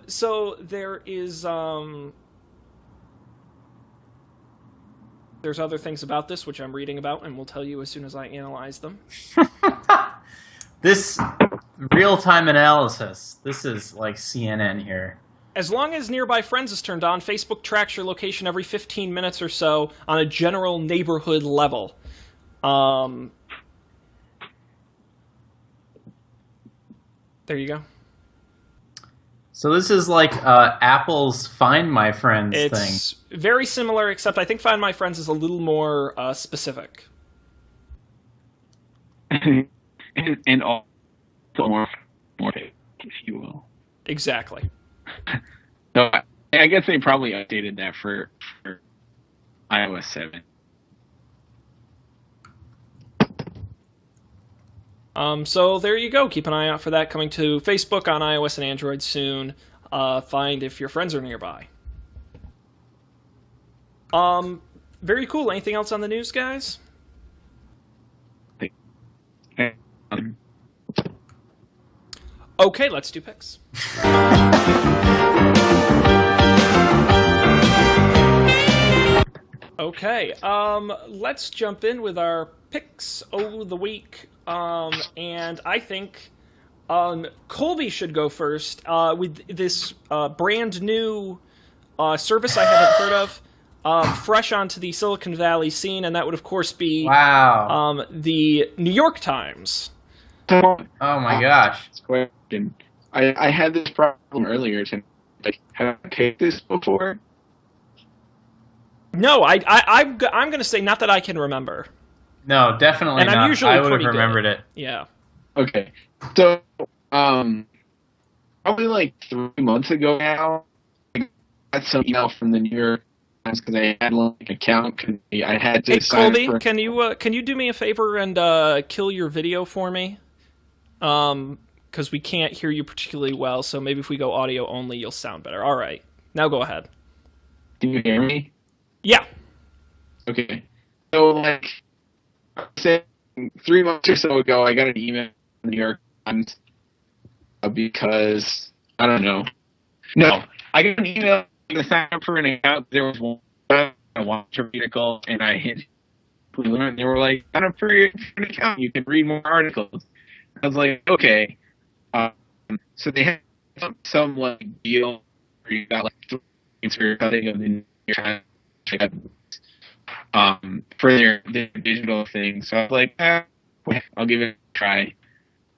So there is there's other things about this which I'm reading about, and we'll tell you as soon as I analyze them. This real-time analysis. This is like CNN here. As long as Nearby Friends is turned on, Facebook tracks your location every 15 minutes or so on a general neighborhood level. There you go. So this is like Apple's Find My Friends thing. It's very similar, except I think Find My Friends is a little more specific. and also more fake, if you will. Exactly. So I guess they probably updated that for iOS 7. So there you go. Keep an eye out for that coming to Facebook on iOS and Android soon. Find if your friends are nearby. Very cool. Anything else on the news, guys? Okay, let's do picks. Okay, let's jump in with our picks of the week. And I think Colby should go first with this brand new service I haven't heard of, fresh onto the Silicon Valley scene, and that would, of course, be the New York Times. Oh my gosh. Question. I had this problem earlier. Like, have I picked this before? No, I'm going to say not that I can remember. No, definitely and not. I'm usually I would have pretty remembered good. it. Yeah. Okay. So, probably like 3 months ago now, I got some email from the New York Times because I had like an account. Cause I had to Hey, sign Colby, up for... can you do me a favor and kill your video for me? Because we can't hear you particularly well, so maybe if we go audio only, you'll sound better. All right. Now go ahead. Can you hear me? Yeah. Okay. So, like, say 3 months or so ago, I got an email from the New York Times because, I don't know. No, I got an email to sign up for an account. There was one I watched a article, and I hit and they were like, sign up for an account. You can read more articles. I was like, okay. So they had some like deal where you got like 3 for cutting of the New York Times for their digital thing. So I was like, I'll give it a try.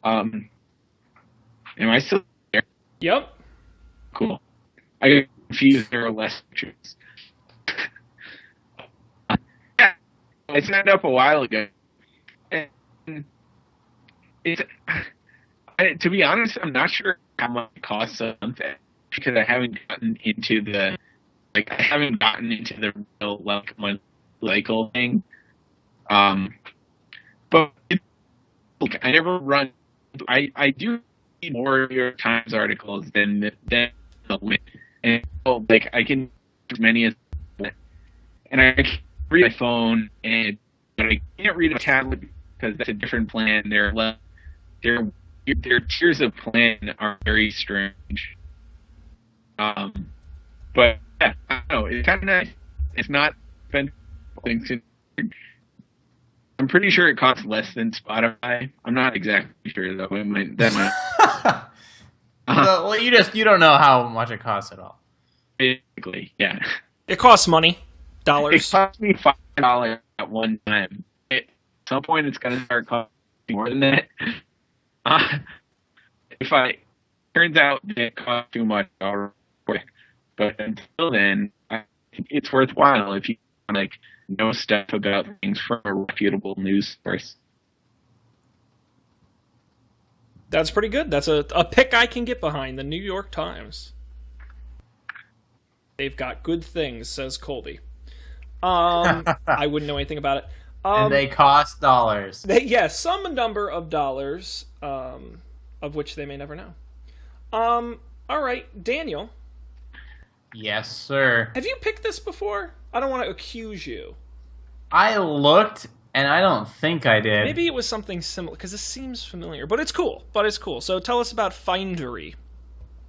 Am I still there? Yep. Cool. I got confused. There were less pictures. Yeah, I signed up a while ago. And to be honest, I'm not sure how much it costs a month because I haven't gotten into the real like monthly cycle thing. But I never run. I do more New York Times articles than the win. And like I can as many as, and I can read my phone, but I can't read a tablet because that's a different plan. Their tiers of plan are very strange. But yeah, I don't know. It's kind of nice. It's not expensive things. I'm pretty sure it costs less than Spotify. I'm not exactly sure though. That might. Well, you don't know how much it costs at all. Basically, yeah. It costs money, It dollars. cost me $5 at one time. At some point, it's gonna start costing more than that. Turns out that it costs too much, I'll quit. But until then, I think it's worthwhile if you like know stuff about things from a reputable news source. That's pretty good. That's a pick I can get behind. The New York Times. They've got good things, says Colby. I wouldn't know anything about it. And they cost dollars. Some number of dollars, of which they may never know. All right, Daniel. Yes, sir. Have you picked this before? I don't want to accuse you. I looked, and I don't think I did. Maybe it was something similar, because this seems familiar. But it's cool. So tell us about Findery.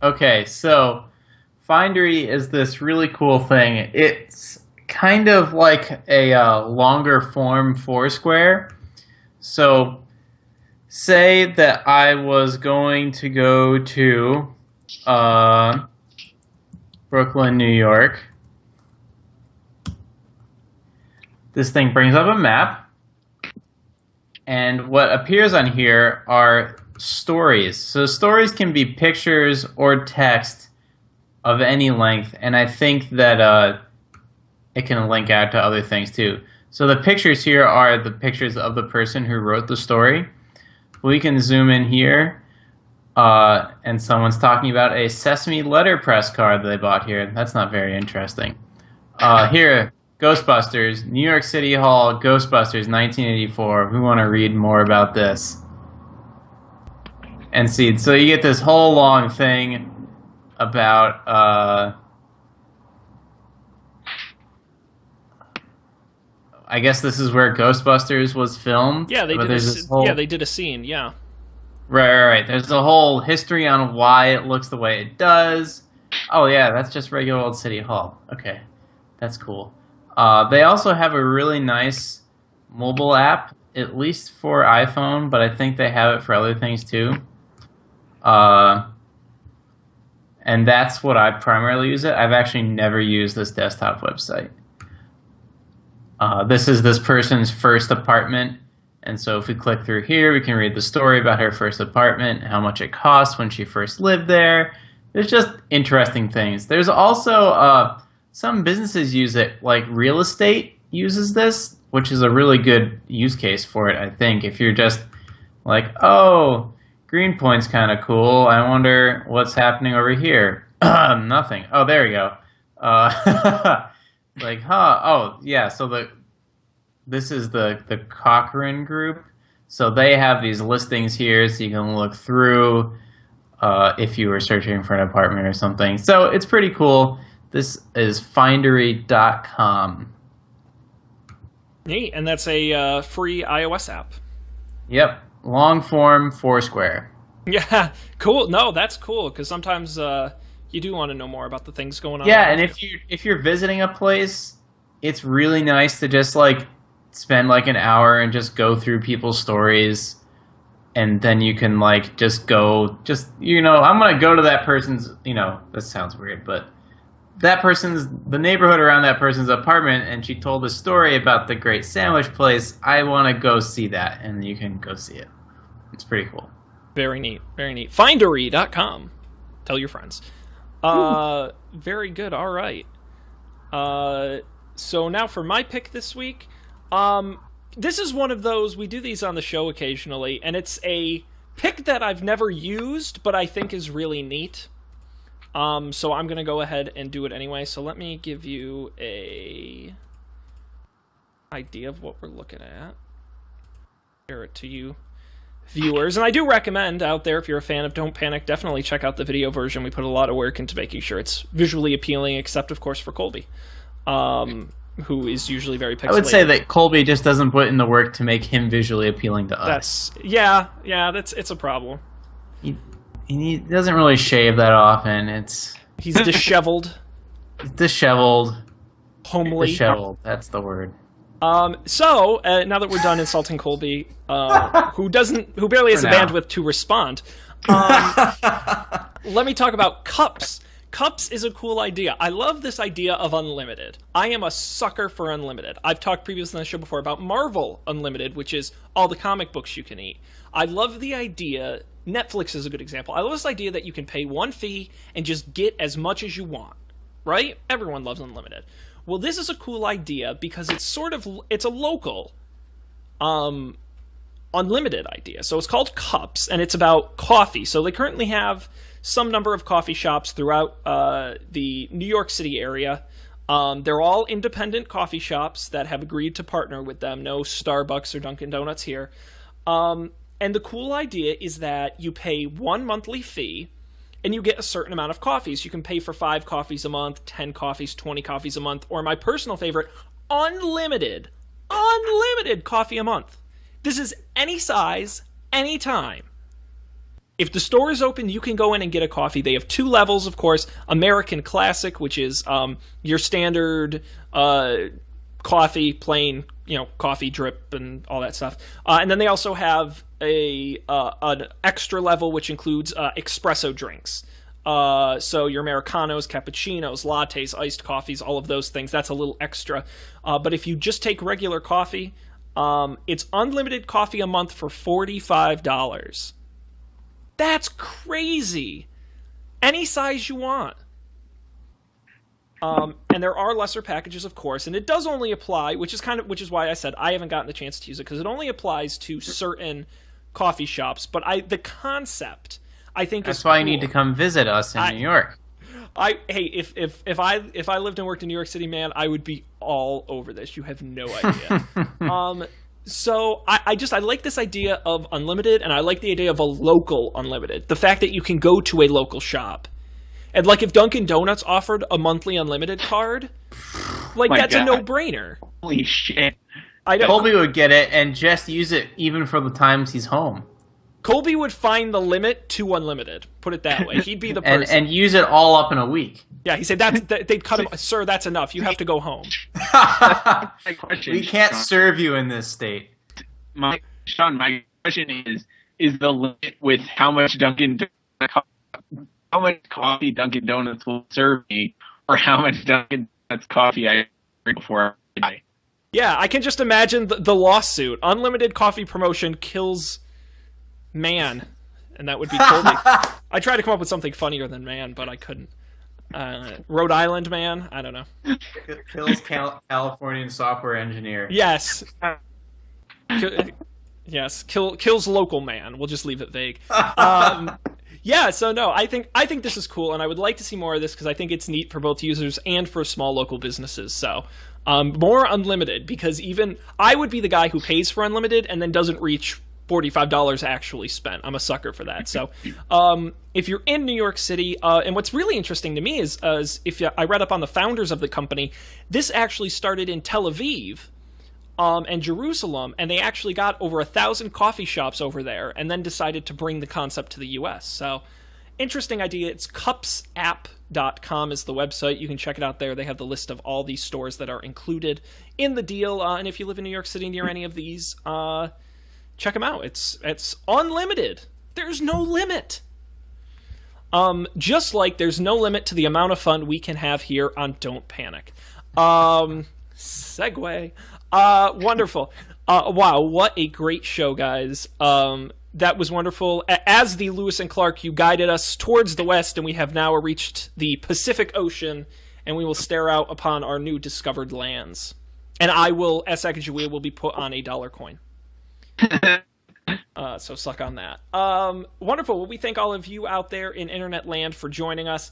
Okay, so Findery is this really cool thing. It's kind of like a longer form Foursquare. So say that I was going to go to Brooklyn, New York. This thing brings up a map, and what appears on here are stories. So stories can be pictures or text of any length, and I think that it can link out to other things too. So the pictures here are the pictures of the person who wrote the story. We can zoom in here, and someone's talking about a Sesame letterpress card that they bought here. That's not very interesting. Here, Ghostbusters, New York City Hall, Ghostbusters, 1984. We want to read more about this. And see, so you get this whole long thing about I guess this is where Ghostbusters was filmed. Yeah, they did a scene. Yeah. Right. There's a whole history on why it looks the way it does. Oh yeah, that's just regular old City Hall. Okay, that's cool. They also have a really nice mobile app, at least for iPhone, but I think they have it for other things too. And that's what I primarily use it. I've actually never used this desktop website. This is this person's first apartment, and so if we click through here, we can read the story about her first apartment, how much it cost when she first lived there. There's just interesting things. There's also some businesses use it, like real estate uses this, which is a really good use case for it, I think. If you're just like, oh, Greenpoint's kind of cool. I wonder what's happening over here. Nothing. Oh, there we go. Like, huh? Oh, yeah. So this is the Cochrane Group. So they have these listings here, so you can look through if you were searching for an apartment or something. So it's pretty cool. This is Findery.com. Neat, and that's a free iOS app. Yep, long form Foursquare. Yeah, cool. No, that's cool because sometimes you do want to know more about the things going on. Yeah, and if you're visiting a place, it's really nice to just like spend like an hour and just go through people's stories, and then you can like I'm gonna go to that person's. That sounds weird, but the neighborhood around that person's apartment, and she told a story about the great sandwich place. I want to go see that, and you can go see it. It's pretty cool. Very neat. Very neat. Findery.com. Tell your friends. Very good. All right. So now for my pick this week. This is one of those, we do these on the show occasionally, and it's a pick that I've never used, but I think is really neat. So I'm going to go ahead and do it anyway. So let me give you a idea of what we're looking at. Share it to you viewers. And I do recommend out there, if you're a fan of Don't Panic, definitely check out the video version. We put a lot of work into making sure it's visually appealing, except, of course, for Colby, who is usually very pixelated. I would say that Colby just doesn't put in the work to make him visually appealing to us. It's a problem. He doesn't really shave that often. He's disheveled. Homely. Disheveled, that's the word. So now that we're done insulting Colby, who barely has the bandwidth to respond, let me talk about cups. Cups is a cool idea. I love this idea of unlimited. I am a sucker for unlimited. I've talked previously on the show before about Marvel Unlimited, which is all the comic books you can eat. I love the idea. Netflix is a good example. I love this idea that you can pay one fee and just get as much as you want, right? Everyone loves unlimited. Well, this is a cool idea because it's a local unlimited idea. So it's called Cups, and it's about coffee. So they currently have some number of coffee shops throughout the New York City area. They're all independent coffee shops that have agreed to partner with them. No Starbucks or Dunkin' Donuts here. And the cool idea is that you pay one monthly fee and you get a certain amount of coffees. You can pay for 5 coffees a month, 10 coffees, 20 coffees a month, or my personal favorite, unlimited coffee a month. This is any size, anytime. If the store is open, you can go in and get a coffee. They have 2 levels, of course. American Classic, which is your standard coffee, plain, coffee drip and all that stuff. And then they also have an extra level, which includes espresso drinks. So your Americanos, cappuccinos, lattes, iced coffees, all of those things. That's a little extra. But if you just take regular coffee, it's unlimited coffee a month for $45. That's crazy. Any size you want. And there are lesser packages, of course, and it does only apply, which is why I said I haven't gotten the chance to use it, because it only applies to certain coffee shops. But the concept, I think, that's is why cool. you need to come visit us in New York. If I lived and worked in New York City, man, I would be all over this. You have no idea. So I like this idea of unlimited, and I like the idea of a local unlimited. The fact that you can go to a local shop. And like if Dunkin' Donuts offered a monthly unlimited card, that's a no-brainer. Holy shit. Colby would get it and just use it even for the times he's home. Colby would find the limit to unlimited. Put it that way. He'd be the person. and use it all up in a week. Yeah, he said they'd cut him. Sir, that's enough. You have to go home. We can't serve you in this state. My question is the limit with how much coffee Dunkin' Donuts will serve me, or how much Dunkin' Donuts coffee I drink before I die? Yeah, I can just imagine the lawsuit. Unlimited coffee promotion kills man, and that would be Colby. I tried to come up with something funnier than man, but I couldn't. Rhode Island man? I don't know. Kills Californian software engineer. Yes. Yes, kills local man. We'll just leave it vague. Yeah, so no, I think this is cool, and I would like to see more of this because I think it's neat for both users and for small local businesses. So more unlimited, because even I would be the guy who pays for unlimited and then doesn't reach $45 actually spent. I'm a sucker for that. So if you're in New York City, and what's really interesting to me is I read up on the founders of the company, this actually started in Tel Aviv and Jerusalem, and they actually got over 1,000 coffee shops over there and then decided to bring the concept to the US. So interesting idea. It's cupsapp.com is the website. You can check it out there. They have the list of all these stores that are included in the deal. And if you live in New York City near any of these, check them out. It's unlimited. There's no limit. Just like there's no limit to the amount of fun we can have here on Don't Panic. Segue. Wonderful. Wow, what a great show, guys. That was wonderful. As the Lewis and Clark, you guided us towards the west, and we have now reached the Pacific Ocean, and we will stare out upon our new discovered lands. And I will, as Sacagawea, will be put on a $1 coin. So suck on that. Wonderful. Well, we thank all of you out there in internet land for joining us.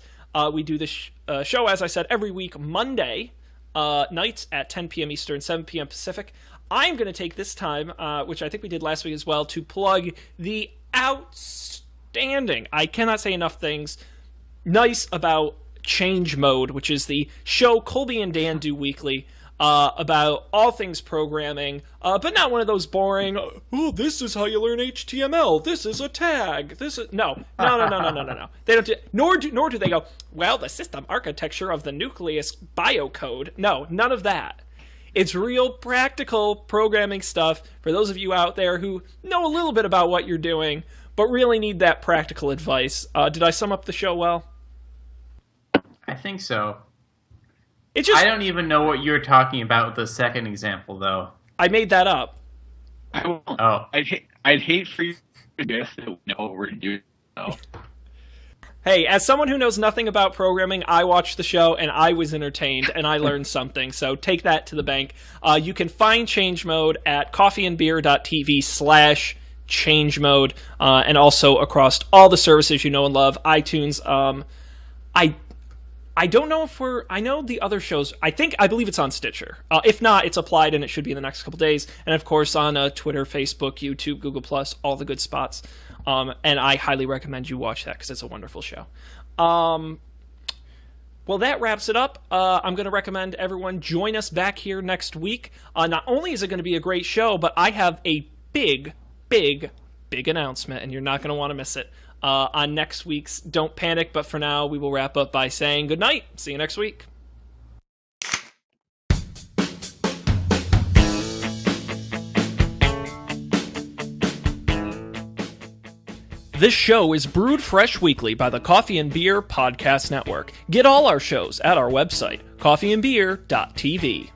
We do this show, as I said, every week, Monday. nights at 10 p.m. Eastern, 7 p.m. Pacific. I'm going to take this time, which I think we did last week as well, to plug the outstanding, I cannot say enough things, nice about Change Mode, which is the show Colby and Dan do weekly about all things programming, but not one of those boring, oh, this is how you learn HTML, this is a tag, this is... No. They don't do, nor do they go, well, the system architecture of the nucleus biocode. No, none of that. It's real practical programming stuff for those of you out there who know a little bit about what you're doing, but really need that practical advice. Did I sum up the show well? I think so. It just, I don't even know what you're talking about with the second example, though. I made that up. I'd hate for you to guess that we know what we're doing. So. Hey, as someone who knows nothing about programming, I watched the show and I was entertained and I learned something. So take that to the bank. You can find Change Mode at coffeeandbeer.tv/Change Mode, and also across all the services you know and love. iTunes. I don't know if I know the other shows. I believe it's on Stitcher. If not, it's applied and it should be in the next couple days. And of course on Twitter, Facebook, YouTube, Google+, all the good spots. And I highly recommend you watch that because it's a wonderful show. Well, that wraps it up. I'm going to recommend everyone join us back here next week. Not only is it going to be a great show, but I have a big announcement, and you're not going to want to miss it on next week's Don't Panic. But for now, we will wrap up by saying good night. See you next week. This show is brewed fresh weekly by the Coffee and Beer Podcast Network. Get all our shows at our website, coffeeandbeer.tv.